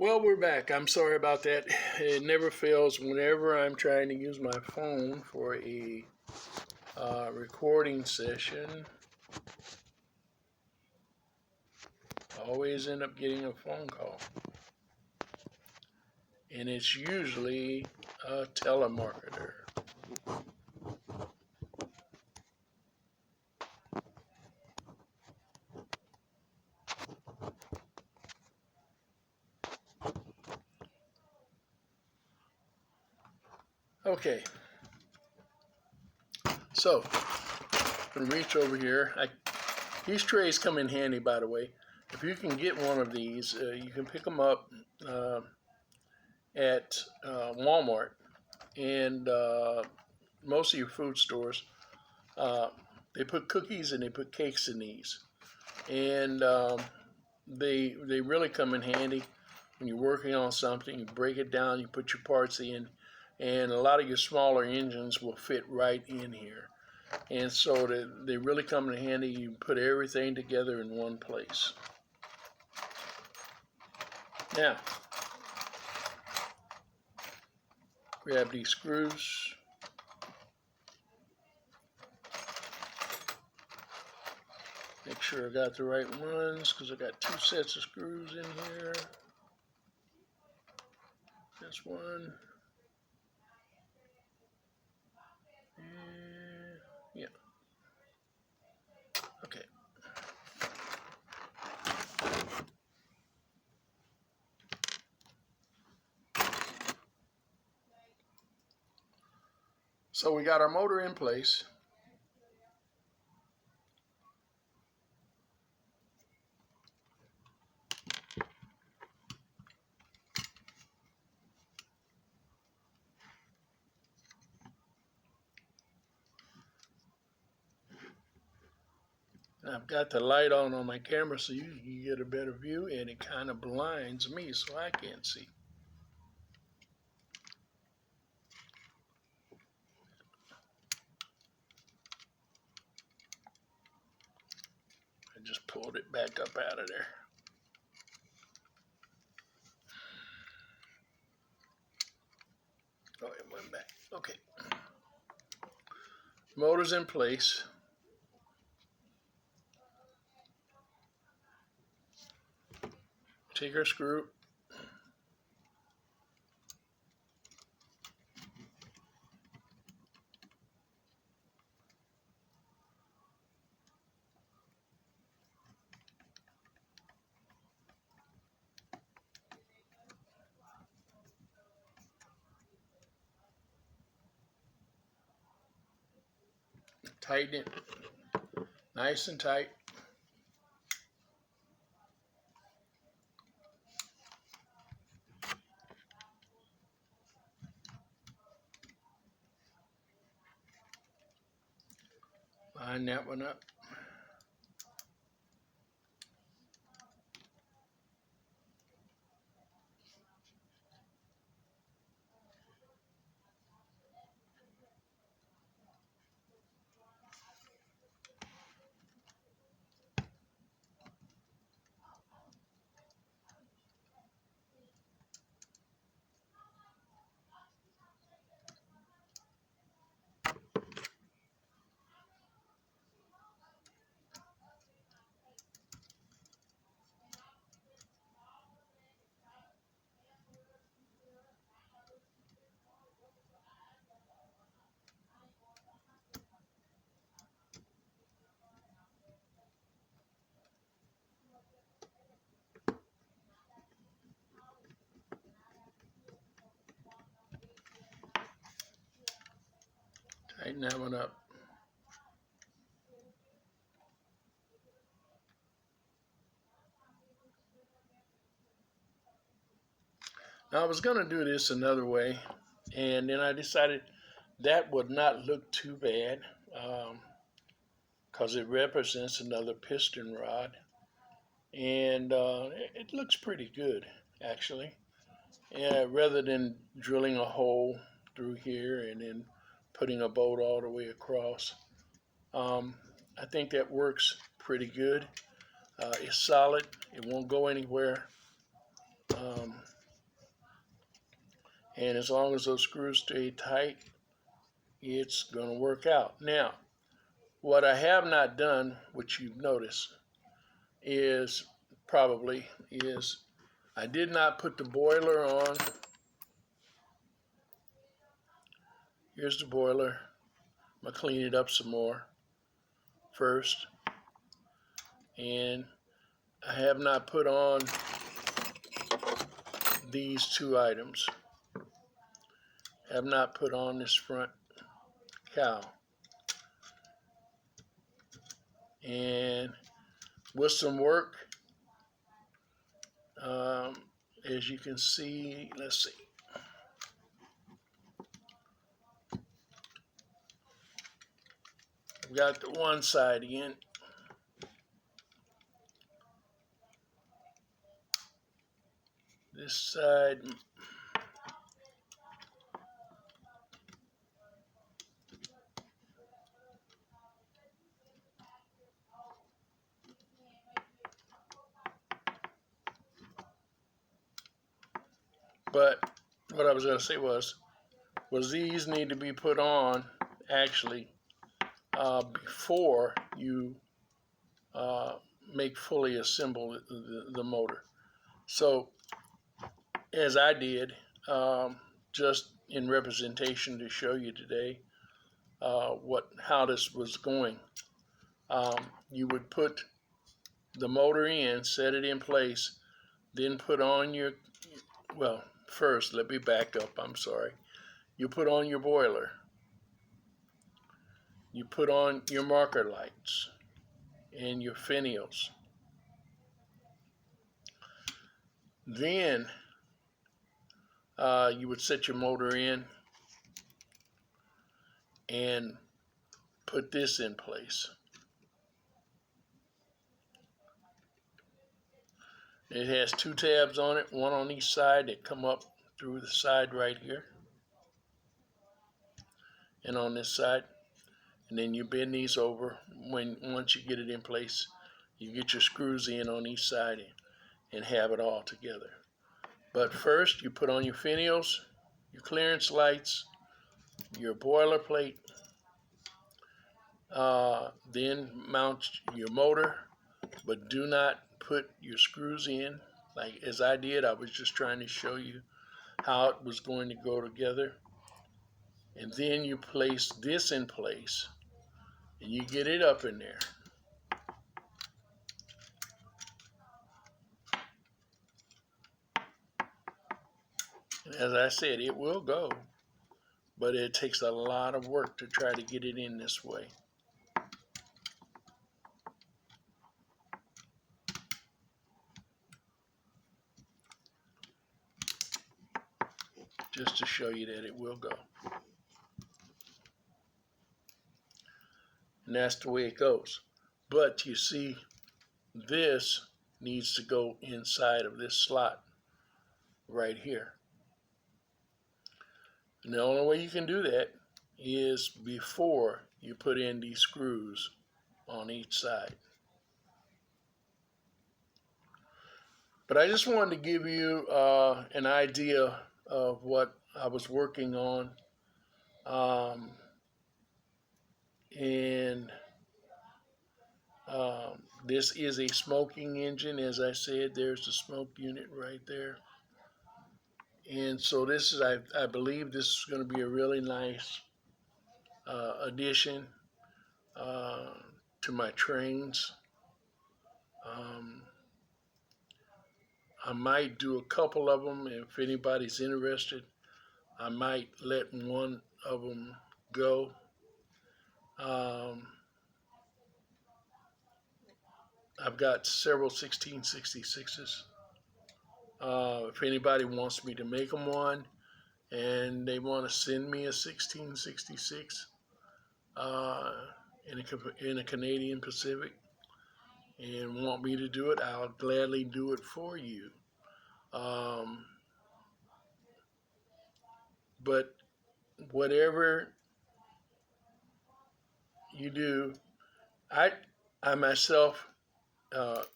Well, we're back. I'm sorry about that. It never fails whenever I'm trying to use my phone for a recording session. I always end up getting a phone call. And it's usually a telemarketer. Okay. So, I'm going to reach over here. These trays come in handy, by the way. If you can get one of these, you can pick them up at Walmart and most of your food stores. They put cookies and they put cakes in these, and they really come in handy when you're working on something. You break it down, you put your parts in, and a lot of your smaller engines will fit right in here. And so they really come in handy. You put everything together in one place. Now, grab these screws. Make sure I got the right ones because I got two sets of screws in here. This one. And yeah. Okay. So we got our motor in place. I've got the light on my camera so you can get a better view, and it kind of blinds me so I can't see. I just pulled it back up out of there. Oh, it went back. Okay. Motor's in place. Take our screw. Tighten it nice and tight. Line that one up. Tighten that one up. Now I was going to do this another way, and then I decided that would not look too bad because it represents another piston rod, and it looks pretty good actually. Rather than drilling a hole through here and then putting a bolt all the way across, I think that works pretty good. It's solid. It won't go anywhere. Um, and as long as those screws stay tight, it's going to work out. Now, what I have not done, which you've noticed, is I did not put the boiler on. Here's the boiler. I'm going to clean it up some more first. And I have not put on these two items. Have not put on this front cowl. And with some work, as you can see, let's see. I've got the one side in. This side, but what I was going to say was these need to be put on actually before you make fully assemble the motor. So as I did, just in representation to show you today how this was going, you would put the motor in, set it in place, then put on your, well, first let me back up, I'm sorry. You put on your boiler, you put on your marker lights and your finials. Then you would set your motor in and put this in place. It has two tabs on it, one on each side that come up through the side right here and on this side. And then you bend these over. Once you get it in place, you get your screws in on each side and have it all together. But first you put on your finials, your clearance lights, your boiler plate, then mount your motor, but do not put your screws in like as I did. I was just trying to show you how it was going to go together. And then you place this in place and you get it up in there. And as I said, it will go, but it takes a lot of work to try to get it in this way. Just to show you that it will go. And that's the way it goes. But you see, this needs to go inside of this slot right here. And the only way you can do that is before you put in these screws on each side. But I just wanted to give you an idea of what I was working on. And this is a smoking engine. As I said, there's the smoke unit right there. And so this is, I believe this is going to be a really nice addition to my trains. I might do a couple of them. If anybody's interested, I might let one of them go. I've got several 1666s. If anybody wants me to make them one and they want to send me a 1666 in a Canadian Pacific and want me to do it, I'll gladly do it for you. But whatever you do, I myself,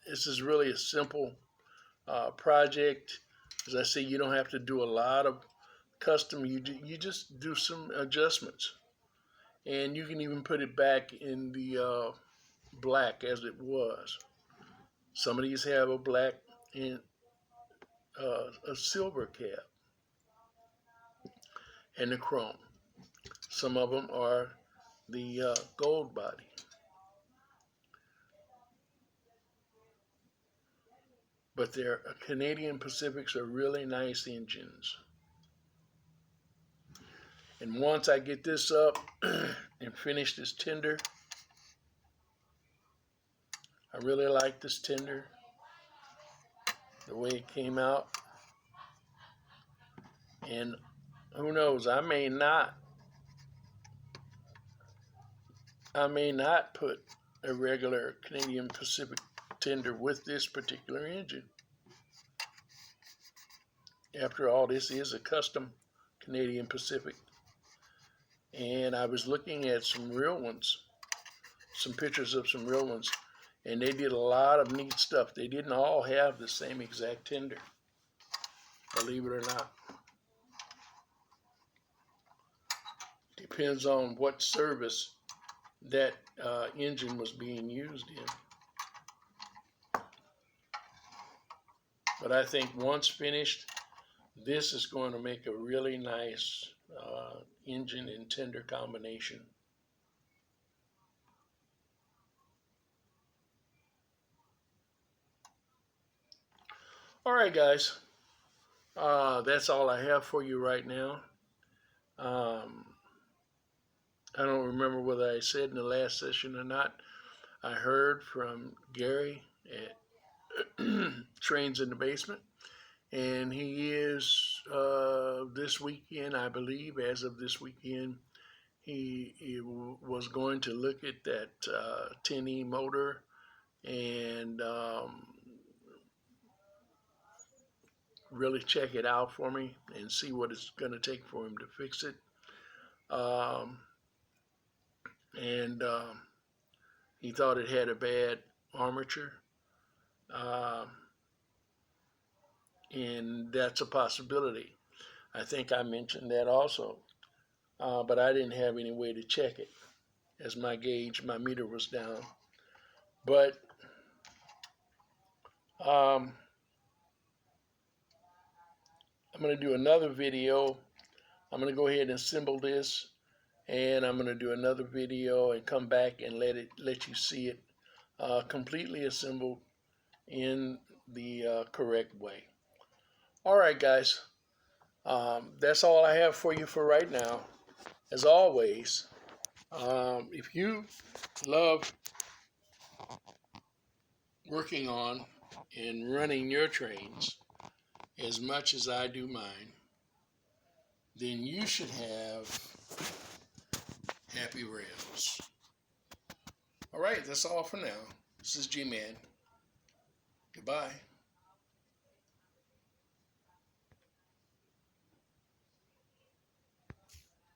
this is really a simple project. As I say, you don't have to do a lot of custom. You just do some adjustments, and you can even put it back in the black as it was. Some of these have a black and a silver cap and the chrome. Some of them are the gold body. But their Canadian Pacifics are really nice engines. And once I get this up and finish this tender, I really like this tender, the way it came out. And who knows, I may not put a regular Canadian Pacific tender with this particular engine. After all, this is a custom Canadian Pacific. And I was looking at some real ones, some pictures of some real ones, and they did a lot of neat stuff. They didn't all have the same exact tender, believe it or not. Depends on what service that engine was being used in. But I think once finished, this is going to make a really nice engine and tender combination. All right, guys. That's all I have for you right now. I don't remember whether I said in the last session or not. I heard from Gary at Trains in the Basement, and he is this weekend, I believe, as of this weekend, he was going to look at that 10E motor and really check it out for me and see what it's going to take for him to fix it. He thought it had a bad armature, and that's a possibility. I think I mentioned that also, but I didn't have any way to check it as my meter was down. But I'm going to do another video. I'm going to go ahead and assemble this, and I'm going to do another video and come back and let you see it completely assembled in the correct way. All right, guys. That's all I have for you for right now. As always, if you love working on and running your trains as much as I do mine, then you should have happy rails. All right, that's all for now. This is G-Man. Goodbye.